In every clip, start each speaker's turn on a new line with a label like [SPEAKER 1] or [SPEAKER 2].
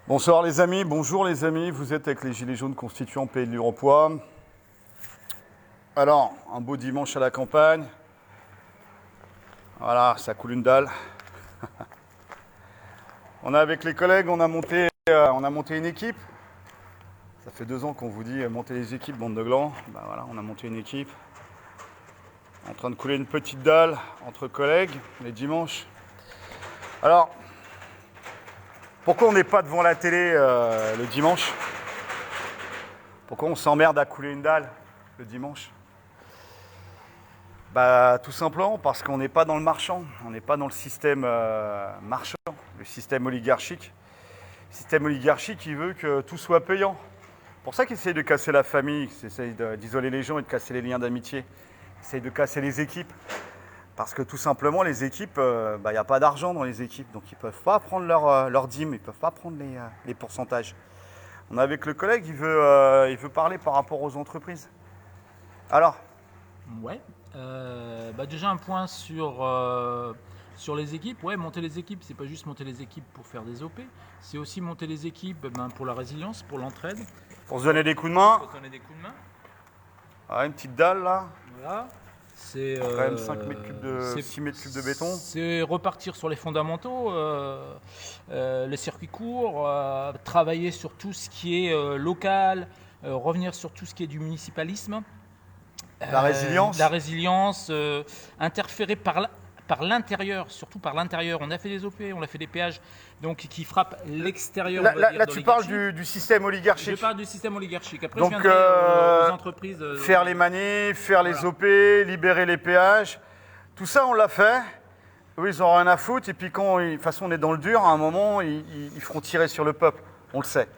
[SPEAKER 1] Bonsoir les amis, bonjour les amis, vous êtes avec les Gilets jaunes constituants Pays de l'Uropois. Alors, un beau dimanche à la campagne. Voilà, ça coule une dalle. On est avec les collègues, on a monté une équipe. Ça fait 2 ans qu'on vous dit monter les équipes, bande de glands. Ben voilà, on a monté une équipe. En train de couler une petite dalle entre collègues les dimanches. Alors, pourquoi on n'est pas devant la télé le dimanche? Pourquoi on s'emmerde à couler une dalle le dimanche? Bah, tout simplement parce qu'on n'est pas dans le marchand, on n'est pas dans le système marchand, le système oligarchique. Le système oligarchique, il veut que tout soit payant. C'est pour ça qu'il essaye de casser la famille, qu'il essaye d'isoler les gens et de casser les liens d'amitié. Il essaye de casser les équipes. Parce que tout simplement, les équipes, il n'y a pas d'argent dans les équipes, donc ils ne peuvent pas prendre leur dîme, ils ne peuvent pas prendre les pourcentages. On est avec le collègue, il veut parler par rapport aux entreprises. Alors,
[SPEAKER 2] Ouais. Déjà un point sur les équipes. Ouais, monter les équipes, c'est pas juste monter les équipes pour faire des OP, c'est aussi monter les équipes pour la résilience, pour l'entraide,
[SPEAKER 1] pour se donner des coups de main,
[SPEAKER 2] pour donner des coups de main.
[SPEAKER 1] Ah, une petite dalle là,
[SPEAKER 2] Voilà. C'est
[SPEAKER 1] quand même 6 mètres cubes de béton.
[SPEAKER 2] C'est repartir sur les fondamentaux, les circuits courts, travailler sur tout ce qui est local, revenir sur tout ce qui est du municipalisme.
[SPEAKER 1] La résilience.
[SPEAKER 2] La résilience, interférer par l'intérieur, surtout par l'intérieur. On a fait des OP, on a fait des péages, donc qui frappent l'extérieur.
[SPEAKER 1] Là tu parles du système oligarchique.
[SPEAKER 2] Je parle du système oligarchique. Après,
[SPEAKER 1] donc,
[SPEAKER 2] je viendrai aux entreprises.
[SPEAKER 1] Faire les manifs, faire les OP, libérer les péages, tout ça on l'a fait. Eux, ils n'ont rien à foutre. Et puis quand, de toute façon, on est dans le dur, à un moment, ils feront tirer sur le peuple. On le sait.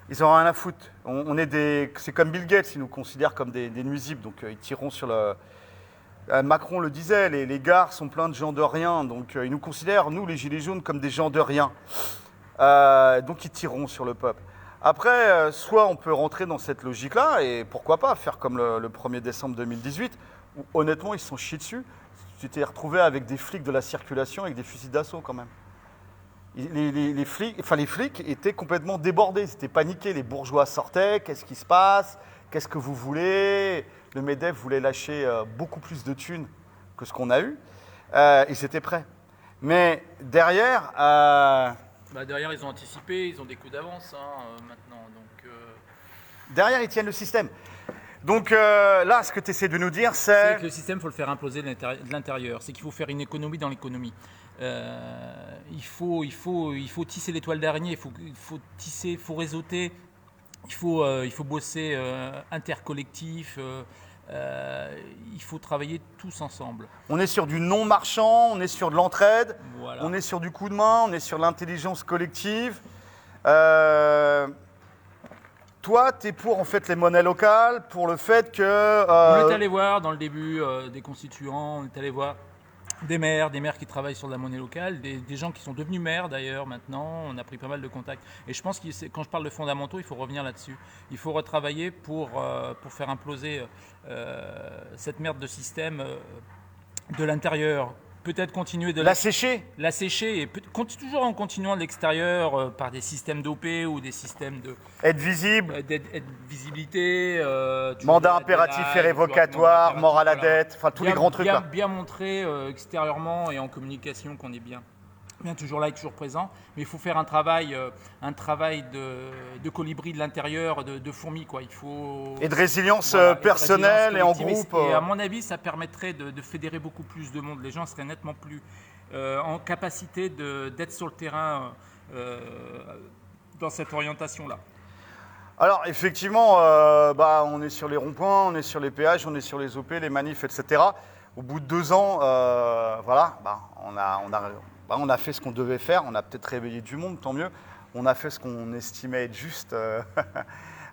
[SPEAKER 1] Ils n'ont rien à foutre. C'est comme Bill Gates, ils nous considèrent comme des nuisibles, donc ils tireront sur le... Macron le disait, les gares sont pleins de gens de rien, donc ils nous considèrent, nous les Gilets jaunes, comme des gens de rien. Donc ils tireront sur le peuple. Après, soit on peut rentrer dans cette logique-là, et pourquoi pas faire comme le 1er décembre 2018, où honnêtement ils se sont chiés dessus. Tu t'es retrouvé avec des flics de la circulation, avec des fusils d'assaut quand même. Les flics étaient complètement débordés, ils étaient paniqués, les bourgeois sortaient, qu'est-ce qui se passe, qu'est-ce que vous voulez? Le MEDEF voulait lâcher beaucoup plus de thunes que ce qu'on a eu, ils étaient prêts. Mais derrière...
[SPEAKER 2] derrière, ils ont anticipé, ils ont des coups d'avance maintenant.
[SPEAKER 1] Derrière, ils tiennent le système. Donc là, ce que tu essaies de nous dire, c'est...
[SPEAKER 2] que le système, il faut le faire imploser de l'intérieur. C'est qu'il faut faire une économie dans l'économie. Il faut tisser les toiles d'araignée, il faut réseauter, il faut bosser intercollectif, il faut travailler tous ensemble.
[SPEAKER 1] On est sur du non-marchand, on est sur de l'entraide,
[SPEAKER 2] voilà.
[SPEAKER 1] On est sur du coup de main, on est sur l'intelligence collective. Toi, tu es pour en fait les monnaies locales, pour le fait que...
[SPEAKER 2] On est allé voir dans le début des constituants, on est allé voir des maires qui travaillent sur la monnaie locale, des gens qui sont devenus maires d'ailleurs maintenant, on a pris pas mal de contacts. Et je pense que quand je parle de fondamentaux, il faut revenir là-dessus. Il faut retravailler pour faire imploser cette merde de système de l'intérieur. Peut-être continuer de
[SPEAKER 1] la sécher
[SPEAKER 2] et toujours en continuant de l'extérieur par des systèmes d'OP ou des systèmes de...
[SPEAKER 1] Être visible.
[SPEAKER 2] D'être visibilité.
[SPEAKER 1] Mandat impératif et révocatoire, mort à la dette, enfin tous les grands trucs là.
[SPEAKER 2] Bien montrer extérieurement et en communication qu'on est bien toujours là et toujours présent. Mais il faut faire un travail de colibri de l'intérieur, de fourmi quoi. Il faut...
[SPEAKER 1] Et de résilience personnelle et en groupe.
[SPEAKER 2] Et à mon avis, ça permettrait de fédérer beaucoup plus de monde. Les gens seraient nettement plus en capacité d'être sur le terrain dans cette orientation-là.
[SPEAKER 1] Alors effectivement, on est sur les ronds-points, on est sur les péages, on est sur les OP, les manifs, etc. Au bout de 2 ans, on a fait ce qu'on devait faire, on a peut-être réveillé du monde, tant mieux. On a fait ce qu'on estimait être juste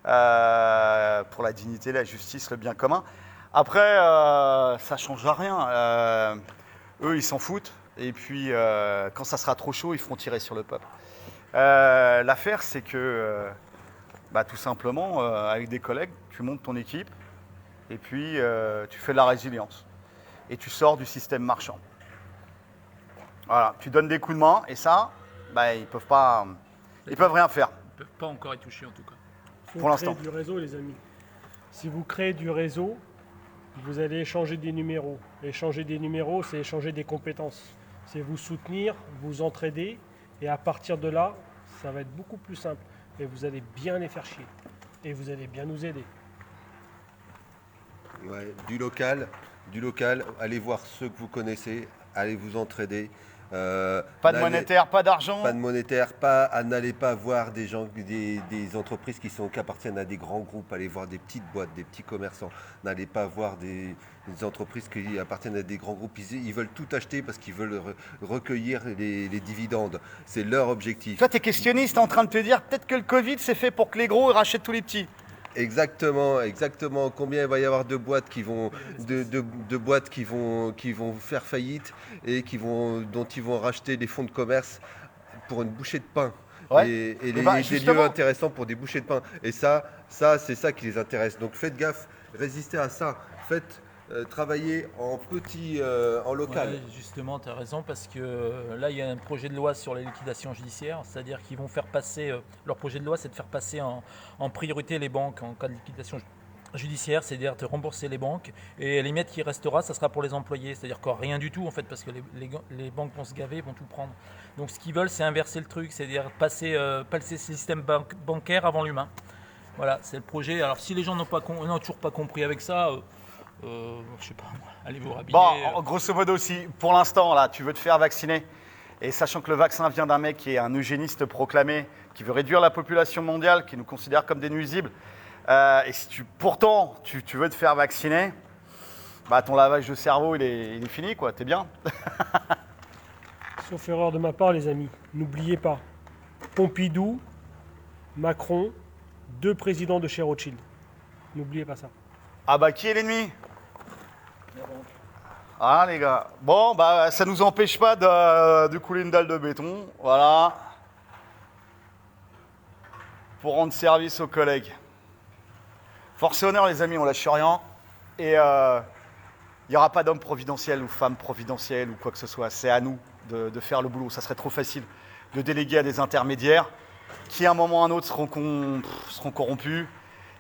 [SPEAKER 1] pour la dignité, la justice, le bien commun. Après, ça ne changera rien. Eux, ils s'en foutent. Et puis, quand ça sera trop chaud, ils feront tirer sur le peuple. L'affaire, c'est que, tout simplement, avec des collègues, tu montes ton équipe et puis tu fais de la résilience. Et tu sors du système marchand. Voilà, tu donnes des coups de main et ça, ils peuvent pas Ils peuvent rien faire.
[SPEAKER 2] Ils peuvent pas encore y toucher en tout cas.
[SPEAKER 3] Faut
[SPEAKER 1] Pour l'instant.
[SPEAKER 3] créer du réseau, les amis. Si vous créez du réseau, vous allez échanger des numéros. Échanger des numéros, c'est échanger des compétences. C'est vous soutenir, vous entraider, et à partir de là, ça va être beaucoup plus simple. Et vous allez bien les faire chier. Et vous allez bien nous aider.
[SPEAKER 4] Ouais, du local, allez voir ceux que vous connaissez, allez vous entraider.
[SPEAKER 1] Pas de monétaire, pas d'argent.
[SPEAKER 4] Pas de monétaire, n'allez pas voir des gens, des entreprises qui appartiennent à des grands groupes, allez voir des petites boîtes, des petits commerçants. N'allez pas voir des entreprises qui appartiennent à des grands groupes. Ils veulent tout acheter parce qu'ils veulent recueillir les dividendes. C'est leur objectif.
[SPEAKER 1] Toi, t'es questionniste, t'es en train de te dire peut-être que le Covid, c'est fait pour que les gros rachètent tous les petits.
[SPEAKER 4] Exactement. Combien il va y avoir de boîtes qui vont, de boîtes qui vont faire faillite et dont ils vont racheter des fonds de commerce pour une bouchée de pain.
[SPEAKER 1] Ouais.
[SPEAKER 4] Et
[SPEAKER 1] Eh ben,
[SPEAKER 4] des
[SPEAKER 1] justement.
[SPEAKER 4] lieux intéressants pour des bouchées de pain. Et ça, c'est ça qui les intéresse. Donc faites gaffe, résistez à ça. Faites travailler en local.
[SPEAKER 2] Ouais, justement, tu as raison, parce que là, il y a un projet de loi sur les liquidations judiciaires, c'est-à-dire qu'ils vont faire passer, leur projet de loi, c'est de faire passer en priorité les banques en cas de liquidation judiciaire, c'est-à-dire de rembourser les banques, et les miettes qui restera, ça sera pour les employés, c'est-à-dire quoi, rien du tout en fait, parce que les banques vont se gaver, vont tout prendre. Donc ce qu'ils veulent, c'est inverser le truc, c'est-à-dire passer le système bancaire avant l'humain. Voilà, c'est le projet. Alors si les gens n'ont toujours pas compris avec ça, je sais pas moi, allez vous rhabiller.
[SPEAKER 1] Bon, grosso modo, si pour l'instant, là, tu veux te faire vacciner, et sachant que le vaccin vient d'un mec qui est un eugéniste proclamé, qui veut réduire la population mondiale, qui nous considère comme des nuisibles, et si pourtant tu veux te faire vacciner, bah ton lavage de cerveau, il est fini, quoi, t'es bien.
[SPEAKER 3] Sauf erreur de ma part, les amis. N'oubliez pas, Pompidou, Macron, 2 présidents de chez Rothschild. N'oubliez pas ça.
[SPEAKER 1] Ah bah, qui est l'ennemi? Ah les gars. Bon, bah ça nous empêche pas de couler une dalle de béton, voilà. Pour rendre service aux collègues. Force et honneur les amis, on lâche rien. Et il n'y aura pas d'homme providentiel ou femme providentielle ou quoi que ce soit. C'est à nous de faire le boulot. Ça serait trop facile de déléguer à des intermédiaires qui à un moment ou à un autre seront corrompus.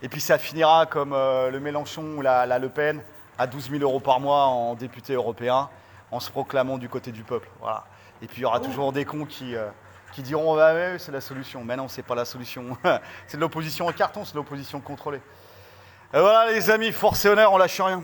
[SPEAKER 1] Et puis ça finira comme le Mélenchon ou la Le Pen à 12 000 € par mois en député européen en se proclamant du côté du peuple. Voilà. Et puis il y aura toujours des cons qui diront bah, ouais, c'est la solution. Mais non, c'est pas la solution. C'est de l'opposition en carton, c'est de l'opposition contrôlée. Et voilà les amis, force et honneur, on lâche rien.